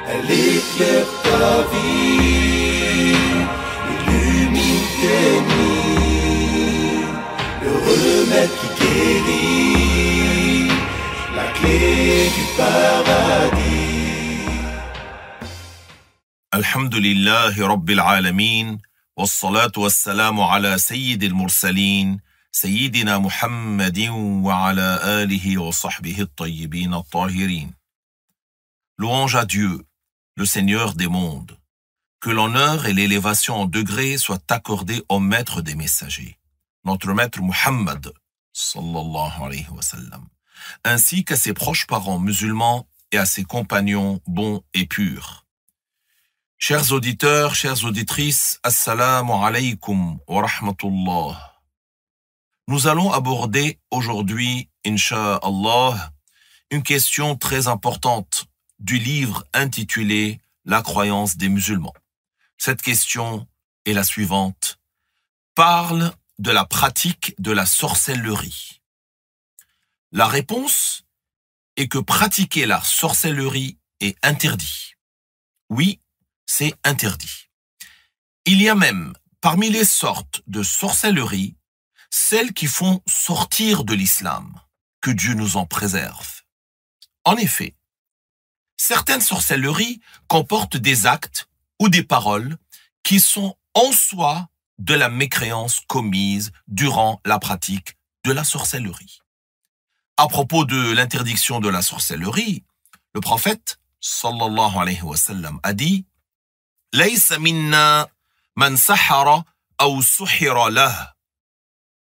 Elle éclaire ta vie, illumine tes nuits, le remède qui guérit, la clé du paradis. Alhamdulillahi Rabbil Alamin, wassalatu wassalamu ala sayyidil mursalin, sayyidina Muhammadin wa ala alihi wa sahbihi at-tayyibin at-tahirin. Louange à Dieu, le Seigneur des mondes. Que l'honneur et l'élévation en degrés soient accordés au maître des messagers, notre maître Muhammad, sallallahu alayhi wa sallam, ainsi qu'à ses proches parents musulmans et à ses compagnons bons et purs. Chers auditeurs, chères auditrices, assalamu alaykum wa rahmatullah. Nous allons aborder aujourd'hui, incha'Allah, une question très importante du livre intitulé « La croyance des musulmans ». Cette question est la suivante. Parle de la pratique de la sorcellerie. La réponse est que pratiquer la sorcellerie est interdit. Oui, c'est interdit. Il y a même, parmi les sortes de sorcellerie, celles qui font sortir de l'islam, que Dieu nous en préserve. En effet, certaines sorcelleries comportent des actes ou des paroles qui sont en soi de la mécréance commise durant la pratique de la sorcellerie. À propos de l'interdiction de la sorcellerie, le prophète, sallallahu alayhi wa sallam, a dit « Laysa minna man sahara aw suhira lah »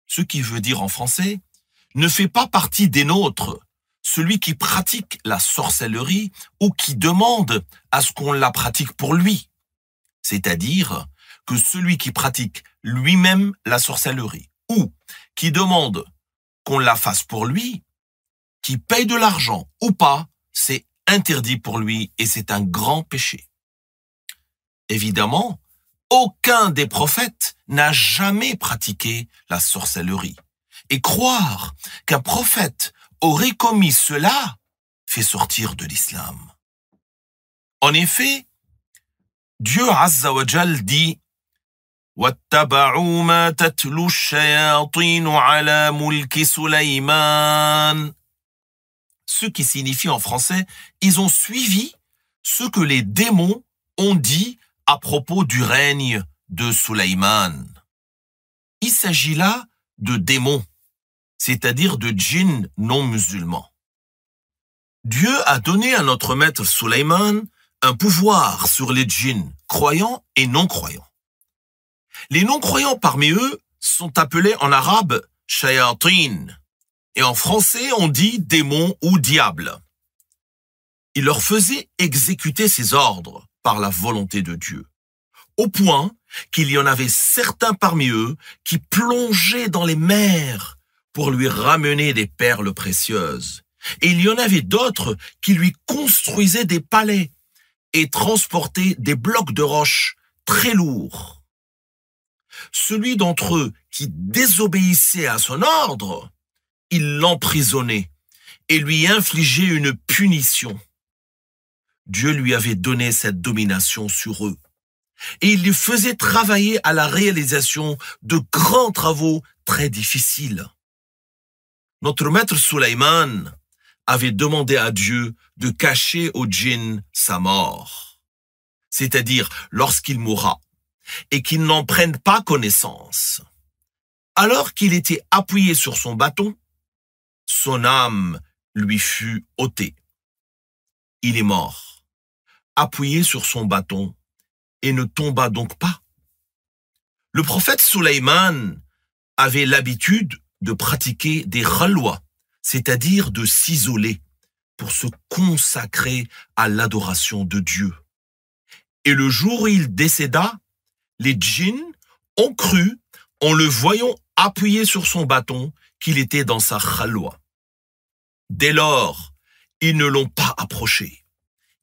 ce qui veut dire en français « ne fait pas partie des nôtres » celui qui pratique la sorcellerie ou qui demande à ce qu'on la pratique pour lui. C'est-à-dire que celui qui pratique lui-même la sorcellerie ou qui demande qu'on la fasse pour lui, qui paye de l'argent ou pas, c'est interdit pour lui et c'est un grand péché. Évidemment, aucun des prophètes n'a jamais pratiqué la sorcellerie. Et croire qu'un prophète aurait commis cela fait sortir de l'islam. En effet, Dieu Azza wa Jal dit وَاتَّبَعُوا مَا تَتْلُو الشَّيَاطِينُ عَلَى مُلْكِ سُلَيْمَانَ. Ce qui signifie en français, ils ont suivi ce que les démons ont dit à propos du règne de Sulayman. Il s'agit là de démons, c'est-à-dire de djinns non musulmans. Dieu a donné à notre maître Sulayman un pouvoir sur les djinns, croyants et non-croyants. Les non-croyants parmi eux sont appelés en arabe « shayatin » et en français on dit « démons » ou « diables ». Il leur faisait exécuter ses ordres par la volonté de Dieu, au point qu'il y en avait certains parmi eux qui plongeaient dans les mers pour lui ramener des perles précieuses. Et il y en avait d'autres qui lui construisaient des palais et transportaient des blocs de roches très lourds. Celui d'entre eux qui désobéissait à son ordre, il l'emprisonnait et lui infligeait une punition. Dieu lui avait donné cette domination sur eux. Et il les faisait travailler à la réalisation de grands travaux très difficiles. Notre maître Sulayman avait demandé à Dieu de cacher aux djinns sa mort, c'est-à-dire lorsqu'il mourra, et qu'ils n'en prennent pas connaissance. Alors qu'il était appuyé sur son bâton, son âme lui fut ôtée. Il est mort, appuyé sur son bâton, et ne tomba donc pas. Le prophète Sulayman avait l'habitude de pratiquer des khalwa, c'est-à-dire de s'isoler pour se consacrer à l'adoration de Dieu. Et le jour où il décéda, les djinns ont cru, en le voyant appuyé sur son bâton, qu'il était dans sa khalwa. Dès lors, ils ne l'ont pas approché.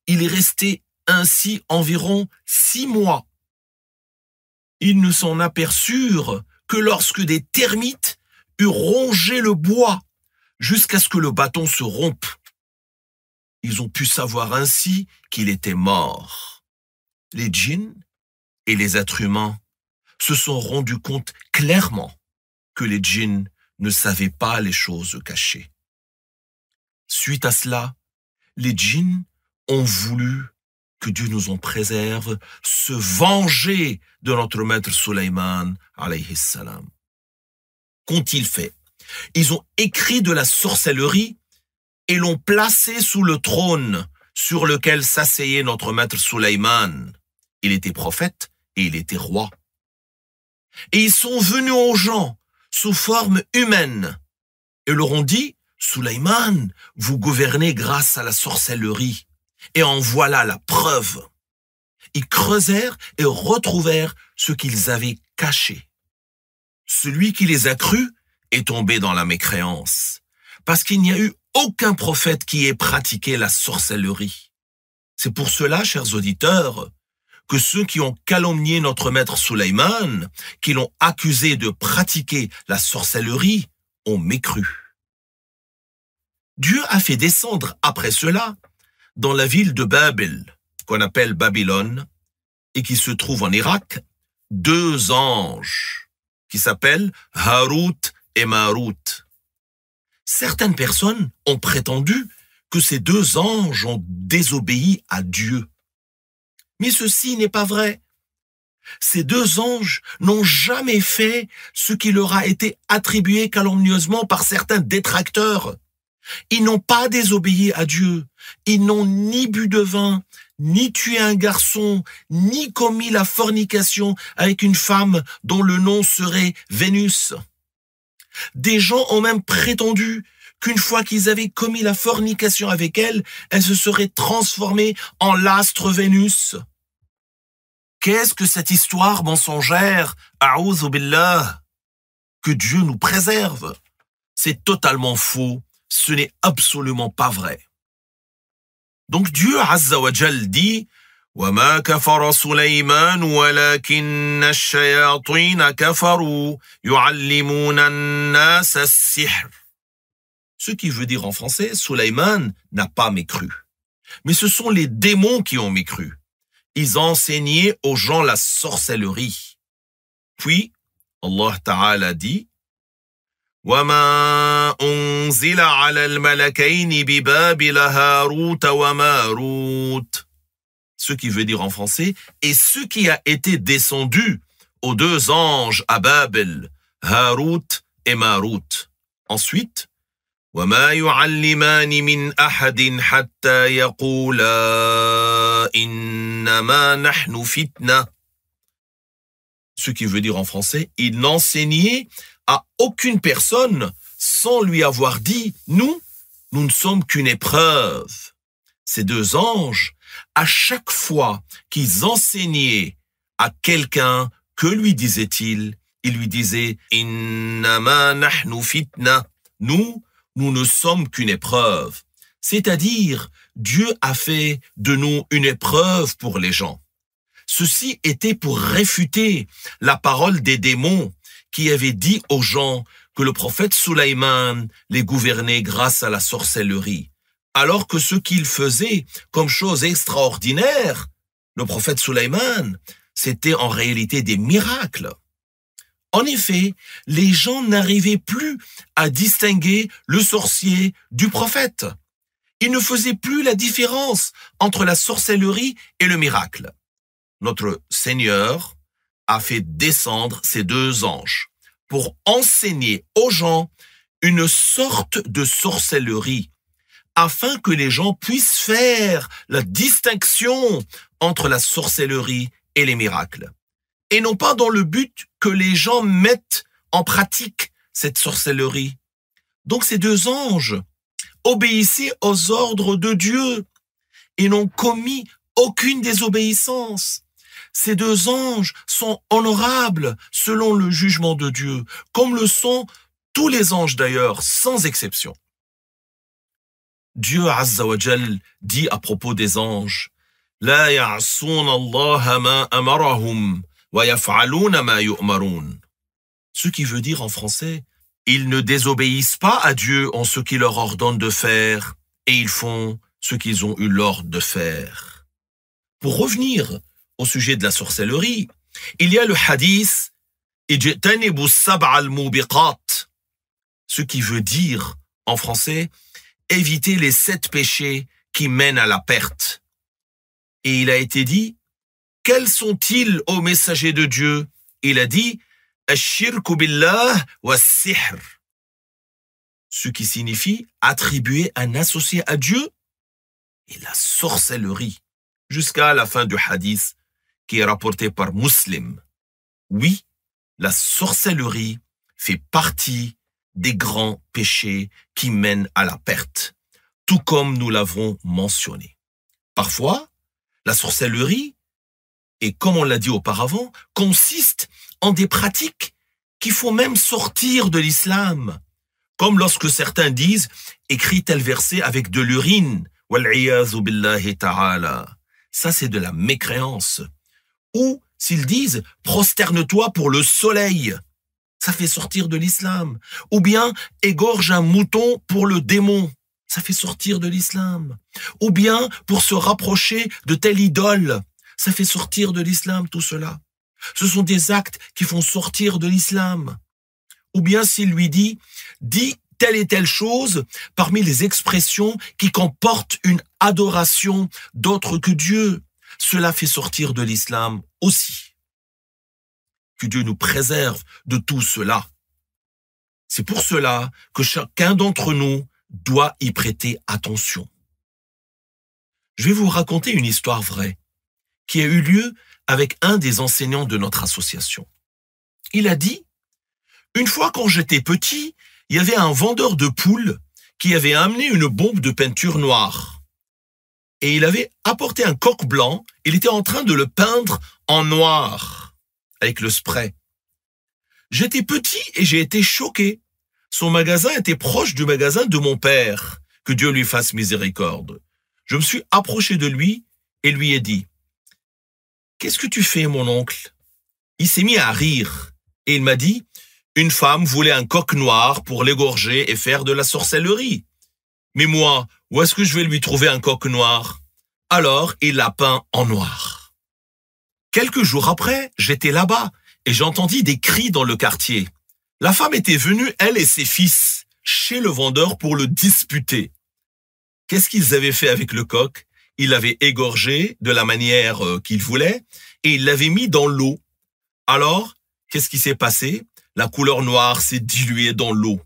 Il est resté ainsi environ 6 mois. Ils ne s'en aperçurent que lorsque des termites eurent rongé le bois jusqu'à ce que le bâton se rompe. ils ont pu savoir ainsi qu'il était mort. Les djinns et les êtres humains se sont rendus compte clairement que les djinns ne savaient pas les choses cachées. Suite à cela, les djinns ont voulu, que Dieu nous en préserve, se venger de notre maître Sulayman, alayhi salam. Qu'ont-ils fait? Ils ont écrit de la sorcellerie et l'ont placé sous le trône sur lequel s'asseyait notre maître Sulayman. Il était prophète et il était roi. Et ils sont venus aux gens sous forme humaine et leur ont dit, Sulayman, vous gouvernez grâce à la sorcellerie. Et en voilà la preuve. Ils creusèrent et retrouvèrent ce qu'ils avaient caché. Celui qui les a crus est tombé dans la mécréance, parce qu'il n'y a eu aucun prophète qui ait pratiqué la sorcellerie. C'est pour cela, chers auditeurs, que ceux qui ont calomnié notre maître Sulayman, qui l'ont accusé de pratiquer la sorcellerie, ont mécru. Dieu a fait descendre après cela, dans la ville de Babel, qu'on appelle Babylone, et qui se trouve en Irak, 2 anges, qui s'appellent Harut et Marut. Certaines personnes ont prétendu que ces 2 anges ont désobéi à Dieu. Mais ceci n'est pas vrai. Ces 2 anges n'ont jamais fait ce qui leur a été attribué calomnieusement par certains détracteurs. Ils n'ont pas désobéi à Dieu. Ils n'ont ni bu de vin, ni tué un garçon, ni commis la fornication avec une femme dont le nom serait Vénus. Des gens ont même prétendu qu'une fois qu'ils avaient commis la fornication avec elle, elle se serait transformée en l'astre Vénus. Qu'est-ce que cette histoire mensongère? A'oudhu billah. Que Dieu nous préserve. C'est totalement faux. Ce n'est absolument pas vrai. Donc Dieu Azza wa Jal dit وَمَا كَفَرَ سُلَيْمَانُ وَلَكِنَّ الشَّيَاطِينَ كَفَرُوا يُعَلِّمُونَ النَّاسَ السِّحْرَ. Ce qui veut dire en français, Sulayman n'a pas mécru. Mais ce sont les démons qui ont mécru. Ils enseignaient aux gens la sorcellerie. Puis, Allah Ta'ala dit وَمَا أُنزِلَ عَلَى الْمَلَكَيْنِ بِبَابِلَ هَارُوتَ وَمَارُوتَ. Ce qui veut dire en français, et ce qui a été descendu aux 2 anges à Babel, Harut et Marut. Ensuite, وَمَا يُعَلِّمَانِ مِنْ أَحَدٍ حَتَّى يَقُولَا إِنَّمَا نَحْنُ فِتْنَةٌ. Ce qui veut dire en français, ils n'enseignaient à aucune personne sans lui avoir dit, nous ne sommes qu'une épreuve. Ces 2 anges, à chaque fois qu'ils enseignaient à quelqu'un, que lui disaient-ils? Ils lui disaient, Innama nahnu fitna. Nous ne sommes qu'une épreuve. C'est-à-dire, Dieu a fait de nous une épreuve pour les gens. Ceci était pour réfuter la parole des démons qui avaient dit aux gens que le prophète Sulayman les gouvernait grâce à la sorcellerie. Alors que ce qu'il faisait comme chose extraordinaire, le prophète Sulayman, c'était en réalité des miracles. En effet, les gens n'arrivaient plus à distinguer le sorcier du prophète. Ils ne faisaient plus la différence entre la sorcellerie et le miracle. Notre Seigneur a fait descendre ces 2 anges pour enseigner aux gens une sorte de sorcellerie, afin que les gens puissent faire la distinction entre la sorcellerie et les miracles. Et non pas dans le but que les gens mettent en pratique cette sorcellerie. Donc ces 2 anges obéissaient aux ordres de Dieu et n'ont commis aucune désobéissance. Ces 2 anges sont honorables selon le jugement de Dieu, comme le sont tous les anges d'ailleurs, sans exception. Dieu Azza wa Jal dit à propos des anges, La ya'assouna Allah ma amarahum wa yaf'alouna ma yu'maroun. Ce qui veut dire en français, ils ne désobéissent pas à Dieu en ce qu'il leur ordonne de faire, et ils font ce qu'ils ont eu l'ordre de faire. Pour revenir au sujet de la sorcellerie, il y a le hadith « Ijtanibu sab'a al-mubiqat », ce qui veut dire, en français, « éviter les 7 péchés qui mènent à la perte ». Et il a été dit « Quels sont-ils, ô messager de Dieu ?» Il a dit « Ash-shirku billah wa sihr », ce qui signifie attribuer un associé à Dieu et la sorcellerie, jusqu'à la fin du hadith qui est rapporté par Muslim. Oui, la sorcellerie fait partie des grands péchés qui mènent à la perte, tout comme nous l'avons mentionné. Parfois, la sorcellerie, et comme on l'a dit auparavant, consiste en des pratiques qui font même sortir de l'islam, comme lorsque certains disent « écris tel verset avec de l'urine ». Ça, c'est de la mécréance. Ou s'ils disent « prosterne-toi pour le soleil », ça fait sortir de l'islam. Ou bien « égorge un mouton pour le démon », ça fait sortir de l'islam. Ou bien pour se rapprocher de telle idole, ça fait sortir de l'islam tout cela. Ce sont des actes qui font sortir de l'islam. Ou bien s'il lui dit « dis telle et telle chose parmi les expressions qui comportent une adoration d'autre que Dieu. » Cela fait sortir de l'islam aussi. Que Dieu nous préserve de tout cela. C'est pour cela que chacun d'entre nous doit y prêter attention. Je vais vous raconter une histoire vraie qui a eu lieu avec un des enseignants de notre association. Il a dit « Une fois quand j'étais petit, il y avait un vendeur de poules qui avait amené une bombe de peinture noire. Et il avait apporté un coq blanc, il était en train de le peindre en noir avec le spray. J'étais petit et j'ai été choqué. Son magasin était proche du magasin de mon père, que Dieu lui fasse miséricorde. Je me suis approché de lui et lui ai dit « Qu'est-ce que tu fais, mon oncle ?» Il s'est mis à rire et il m'a dit « Une femme voulait un coq noir pour l'égorger et faire de la sorcellerie. Mais moi, où est-ce que je vais lui trouver un coq noir ?» Alors, il l'a peint en noir. Quelques jours après, j'étais là-bas et j'entendis des cris dans le quartier. La femme était venue, elle et ses fils, chez le vendeur pour le disputer. Qu'est-ce qu'ils avaient fait avec le coq? Ils l'avaient égorgé de la manière qu'ils voulaient et ils l'avaient mis dans l'eau. Alors, qu'est-ce qui s'est passé? La couleur noire s'est diluée dans l'eau.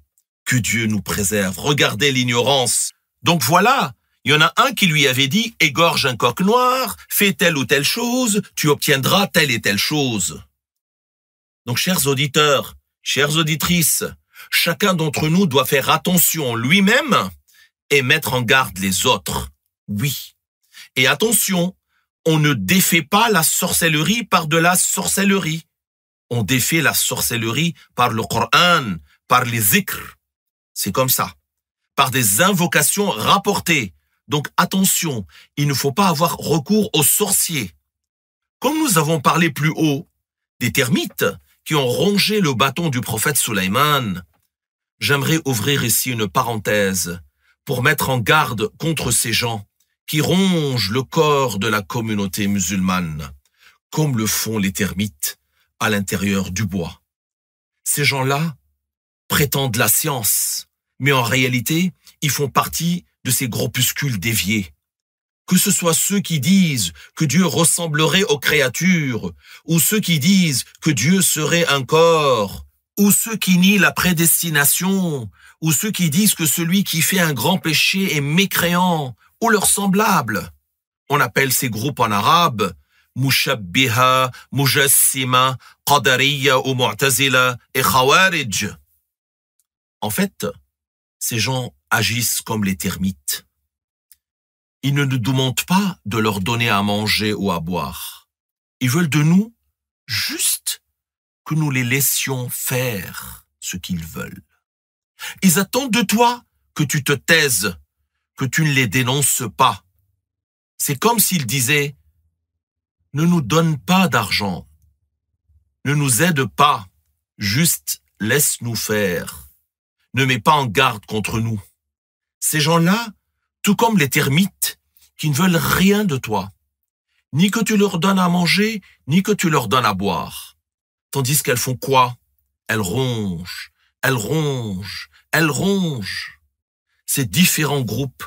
Que Dieu nous préserve. Regardez l'ignorance. Donc voilà, il y en a un qui lui avait dit « Égorge un coq noir, fais telle ou telle chose, tu obtiendras telle et telle chose. » Donc, chers auditeurs, chères auditrices, chacun d'entre nous doit faire attention lui-même et mettre en garde les autres. Oui. Et attention, on ne défait pas la sorcellerie par de la sorcellerie. On défait la sorcellerie par le Coran, par les zikrs. C'est comme ça. Par des invocations rapportées. Donc attention, il ne faut pas avoir recours aux sorciers. Comme nous avons parlé plus haut, des termites qui ont rongé le bâton du prophète Sulayman, j'aimerais ouvrir ici une parenthèse pour mettre en garde contre ces gens qui rongent le corps de la communauté musulmane, comme le font les termites à l'intérieur du bois. Ces gens-là prétendent la science, mais en réalité, ils font partie de ces groupuscules déviés. Que ce soit ceux qui disent que Dieu ressemblerait aux créatures, ou ceux qui disent que Dieu serait un corps, ou ceux qui nient la prédestination, ou ceux qui disent que celui qui fait un grand péché est mécréant, ou leurs semblables. On appelle ces groupes en arabe Mushabbiha, Mujassima, Qadariya ou Mu'tazila et Khawarij. En fait, ces gens agissent comme les termites. Ils ne nous demandent pas de leur donner à manger ou à boire. Ils veulent de nous juste que nous les laissions faire ce qu'ils veulent. Ils attendent de toi que tu te taises, que tu ne les dénonces pas. C'est comme s'ils disaient « Ne nous donne pas d'argent, ne nous aide pas, juste laisse-nous faire, ne mets pas en garde contre nous. » Ces gens-là tout comme les termites qui ne veulent rien de toi, ni que tu leur donnes à manger, ni que tu leur donnes à boire. Tandis qu'elles font quoi? Elles rongent, elles rongent, elles rongent. Ces différents groupes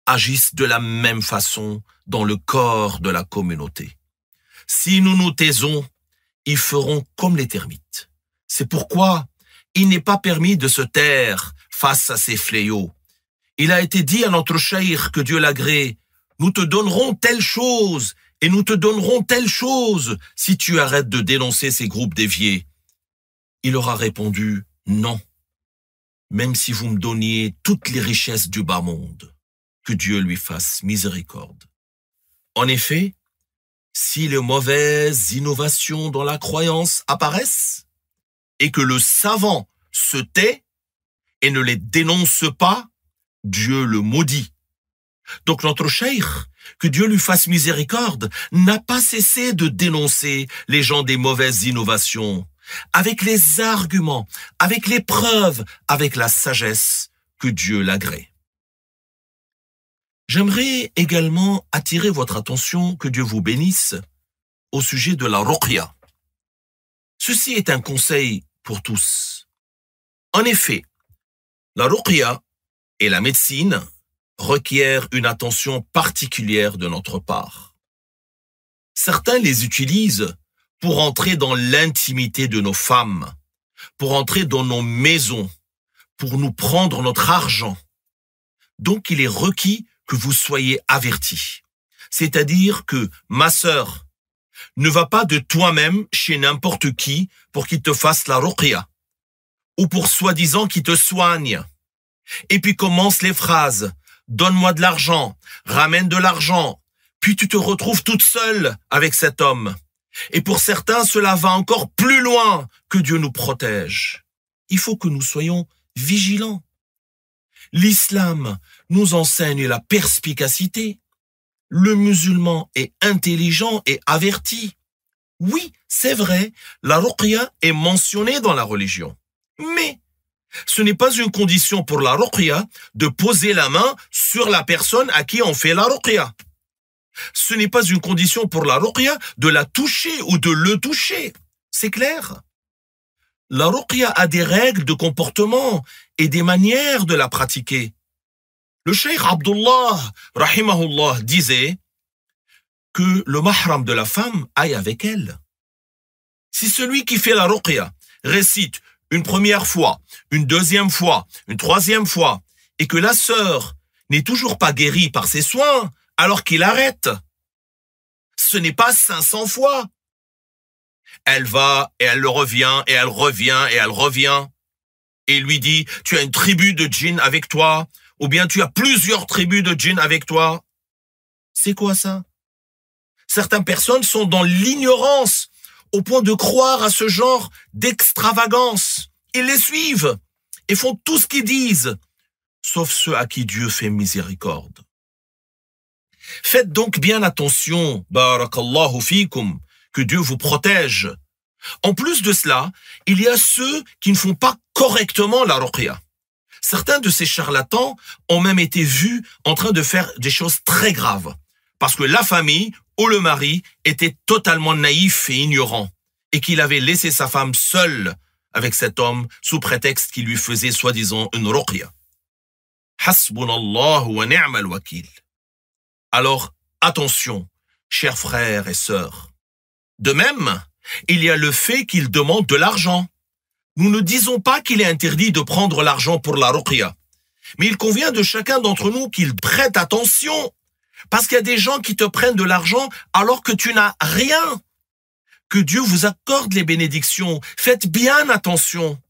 agissent de la même façon dans le corps de la communauté. Si nous nous taisons, ils feront comme les termites. C'est pourquoi il n'est pas permis de se taire face à ces fléaux. Il a été dit à notre cheikh, que Dieu l'agrée, nous te donnerons telle chose et nous te donnerons telle chose si tu arrêtes de dénoncer ces groupes déviés. Il aura répondu, non, même si vous me donniez toutes les richesses du bas monde, que Dieu lui fasse miséricorde. En effet, si les mauvaises innovations dans la croyance apparaissent et que le savant se tait et ne les dénonce pas, Dieu le maudit. Donc notre cheikh, que Dieu lui fasse miséricorde, n'a pas cessé de dénoncer les gens des mauvaises innovations, avec les arguments, avec les preuves, avec la sagesse, que Dieu l'agrée. J'aimerais également attirer votre attention, que Dieu vous bénisse, au sujet de la ruqya. Ceci est un conseil pour tous. En effet, la ruqya et la médecine requièrent une attention particulière de notre part. Certains les utilisent pour entrer dans l'intimité de nos femmes, pour entrer dans nos maisons, pour nous prendre notre argent. Donc il est requis que vous soyez avertis. C'est-à-dire que, ma sœur, ne va pas de toi-même chez n'importe qui pour qu'il te fasse la ruqya, ou pour soi-disant qu'il te soigne. Et puis commencent les phrases, donne-moi de l'argent, ramène de l'argent, puis tu te retrouves toute seule avec cet homme. Et pour certains, cela va encore plus loin, que Dieu nous protège. Il faut que nous soyons vigilants. L'islam nous enseigne la perspicacité. Le musulman est intelligent et averti. Oui, c'est vrai, la ruqya est mentionnée dans la religion. Mais ce n'est pas une condition pour la ruqya de poser la main sur la personne à qui on fait la ruqya. Ce n'est pas une condition pour la ruqya de la toucher ou de le toucher. C'est clair? La ruqya a des règles de comportement et des manières de la pratiquer. Le cheikh Abdullah, rahimahullah, disait que le mahram de la femme aille avec elle. Si celui qui fait la ruqya récite une première fois, une deuxième fois, une troisième fois, et que la sœur n'est toujours pas guérie par ses soins, alors qu'il arrête. Ce n'est pas 500 fois. Elle va et elle revient et elle revient et elle revient. Et il lui dit, tu as une tribu de djinns avec toi, ou bien tu as plusieurs tribus de djinns avec toi. C'est quoi ça? Certaines personnes sont dans l'ignorance au point de croire à ce genre d'extravagance. Ils les suivent et font tout ce qu'ils disent, sauf ceux à qui Dieu fait miséricorde. Faites donc bien attention, barakallahu fikum, que Dieu vous protège. En plus de cela, il y a ceux qui ne font pas correctement la ruqya. Certains de ces charlatans ont même été vus en train de faire des choses très graves, parce que la famille ou le mari était totalement naïf et ignorant, et qu'il avait laissé sa femme seule avec cet homme sous prétexte qu'il lui faisait soi-disant une ruqya. Hasbunallahu wa ni'mal wakil. Alors, attention, chers frères et sœurs. De même, il y a le fait qu'il demande de l'argent. Nous ne disons pas qu'il est interdit de prendre l'argent pour la ruqya, mais il convient de chacun d'entre nous qu'il prête attention, parce qu'il y a des gens qui te prennent de l'argent alors que tu n'as rien. Que Dieu vous accorde les bénédictions. Faites bien attention.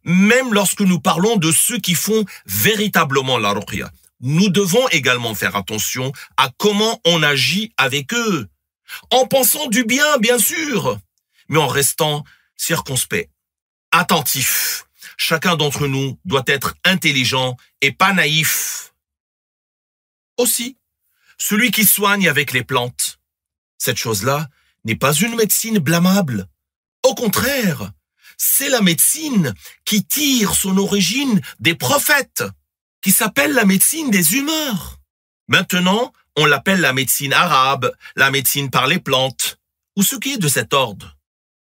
Même lorsque nous parlons de ceux qui font véritablement la ruqya, nous devons également faire attention à comment on agit avec eux. En pensant du bien, bien sûr, mais en restant circonspect, attentif. Chacun d'entre nous doit être intelligent et pas naïf. Aussi, celui qui soigne avec les plantes, cette chose-là n'est pas une médecine blâmable. Au contraire, c'est la médecine qui tire son origine des prophètes, qui s'appelle la médecine des humeurs. Maintenant, on l'appelle la médecine arabe, la médecine par les plantes, ou ce qui est de cet ordre.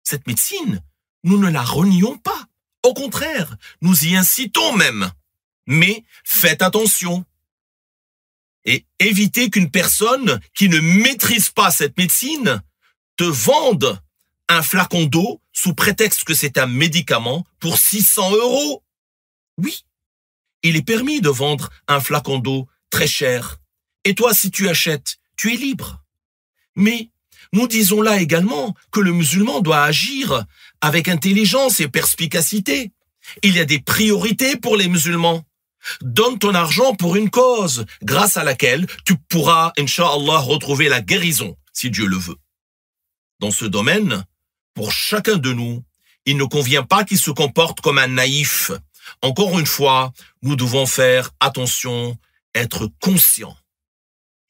Cette médecine, nous ne la renions pas. Au contraire, nous y incitons même. Mais faites attention. Et évitez qu'une personne qui ne maîtrise pas cette médecine te vende un flacon d'eau sous prétexte que c'est un médicament pour 600 €. Oui, il est permis de vendre un flacon d'eau très cher. Et toi, si tu achètes, tu es libre. Mais nous disons là également que le musulman doit agir avec intelligence et perspicacité. Il y a des priorités pour les musulmans. Donne ton argent pour une cause, grâce à laquelle tu pourras, Inch'Allah, retrouver la guérison, si Dieu le veut. Dans ce domaine, pour chacun de nous, il ne convient pas qu'il se comporte comme un naïf. Encore une fois, nous devons faire attention, être conscients.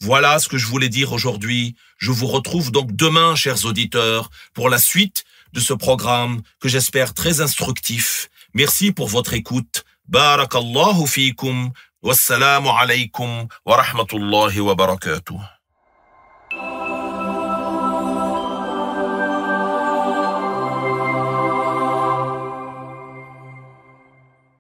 Voilà ce que je voulais dire aujourd'hui. Je vous retrouve donc demain, chers auditeurs, pour la suite de ce programme que j'espère très instructif. Merci pour votre écoute. Barakallahu fikum. Wassalamu alaykum wa rahmatullahi wa barakatuh.